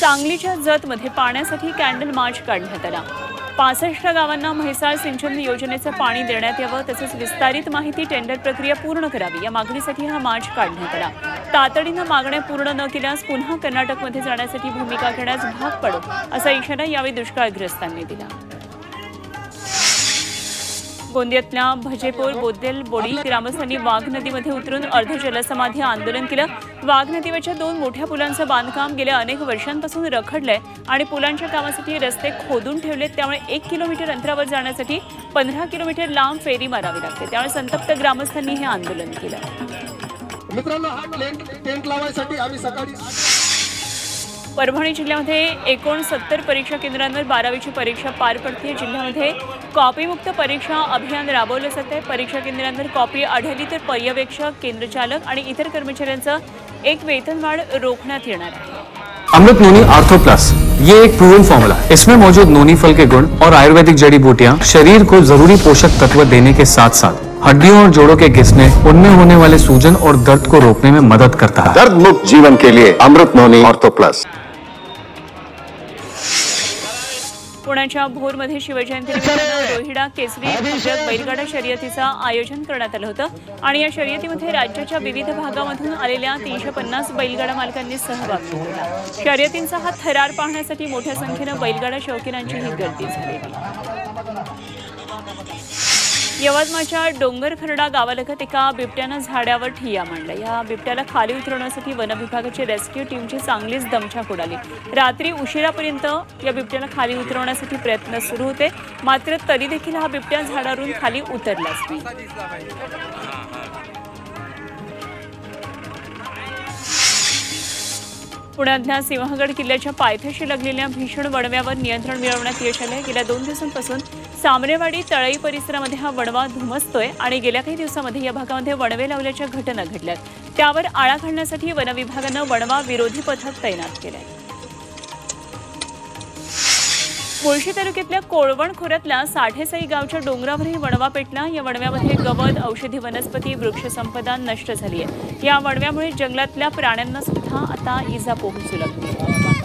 सांगलीच्या जतमध्ये पाण्यासाठी कॅन्डल मार्च काढण्यात आला। 65 गावांना म्हैसाळ सिंचन योजनेचं पाणी देण्यात यावं तसेच विस्तारित माहिती टेंडर प्रक्रिया पूर्ण करावी या मागणीसाठी हा मार्च काढण्यात आला। तातडीनं मागण्या पूर्ण न केल्यास पुन्हा कर्नाटकमध्ये जाण्यासाठी भूमिका घेण्यास भाग पडू असा इशारा यावेळी दुष्काळग्रस्तांनी दिला। गोंदियातल्या भजेपूर बोद्देल बोडी ग्रामस्थांनी वाघ नदीमध्ये उतरून अर्ध जलसमाधी आंदोलन केलं। वाघ नदीवरच्या 2 मोठ्या पुलांचं बांधकाम गेल्या अनेक वर्षांपासून रखडलंय आणि पुलांच्या कामासाठी रस्ते खोदून ठेवलेत, त्यामुळे 1 किलोमीटर अंतरावर जाण्यासाठी 15 किलोमीटर लांब फेरी मारावी लागते। त्यामुळे संतप्त ग्रामस्थांनी हे आंदोलन केलं। मित्रांनो, हा टेंट लावायसाठी आम्ही सकाळी परभणी जिल्ह्यामध्ये 69 परीक्षा केंद्रांवर 12वीची परीक्षा पार पडते। जिल्ह्यामध्ये कॉपीमुक्त परीक्षा अभियान राबवलं जात आहे। परीक्षा केंद्रांवर कॉपी आढळली तर पर्यवेक्षक, केंद्रचालक आणि इतर कर्मचाऱ्यांचं एक वेतनवाढ रोखण्यात येणार आहे। अमृत नोनी आर्थो प्लस ये एक प्रूवन फॉर्मूला है। इसमें मौजूद नोनी फल के गुण और आयुर्वेदिक जड़ी बूटियां शरीर को जरूरी पोषक तत्व देने के साथ साथ हड्डियों और जोड़ों के घिसने, उनमें होने वाले सूजन और दर्द को रोकने में मदद करता है। दर्द मुक्त जीवन के लिए अमृत नोनी आर्थो प्लस। पुण्याच्या भोरमध्ये शिवजयंतीनिमित्त रोहिडा केसरी भव्य बैलगाडा शर्यतीचं आयोजन करण्यात आलं होतं आणि या शर्यतीमध्ये राज्याच्या विविध भागामधून आलेल्या 350 बैलगाडा मालकांनी सहभाग घेतला। शर्यतींचा हा थरार पाहण्यासाठी मोठ्या संख्येनं बैलगाडा शौकीनांची ही गर्दी झाली। यवतमाळच्या डोंगरखर्डा गावालगत एका बिबट्यानं झाडावर ठिय्या मांडला। या बिबट्याला खाली उतरवण्यासाठी वन विभागाची रेस्क्यू टीमची चांगलीच दमछाक उडाली। रात्री उशिरापर्यंत या बिबट्याला खाली उतरवण्यासाठी प्रयत्न सुरू होते, मात्र तरी देखील हा बिबट्या झाडावरून खाली उतरलाच नाही। पुण्यातल्या सिंहगड किल्ल्याच्या पायथ्याशी लागलेल्या भीषण वणव्यावर नियंत्रण मिळवण्यात यश आलंय। गेल्या 2 दिवसांपासून सामरेवाडी तळई परिसरामध्ये हा वणवा धुमसतोय आणि गेल्या काही दिवसांमध्ये या भागामध्ये वणवे लावल्याच्या घटना घडल्यात। त्यावर आळा घालण्यासाठी वन विभागानं वणवा विरोधी पथक तैनात केलंय। मुळशी तालुक्यातल्या कोळवण खोऱ्यातल्या साठेसाई गावच्या डोंगरावरही वणवा पेटला। या वणव्यामध्ये गवत, औषधी वनस्पती, वृक्षसंपदा नष्ट झाली आहे। या वणव्यामुळे जंगलातल्या प्राण्यांना सुद्धा आता इजा पोहोचू लागली।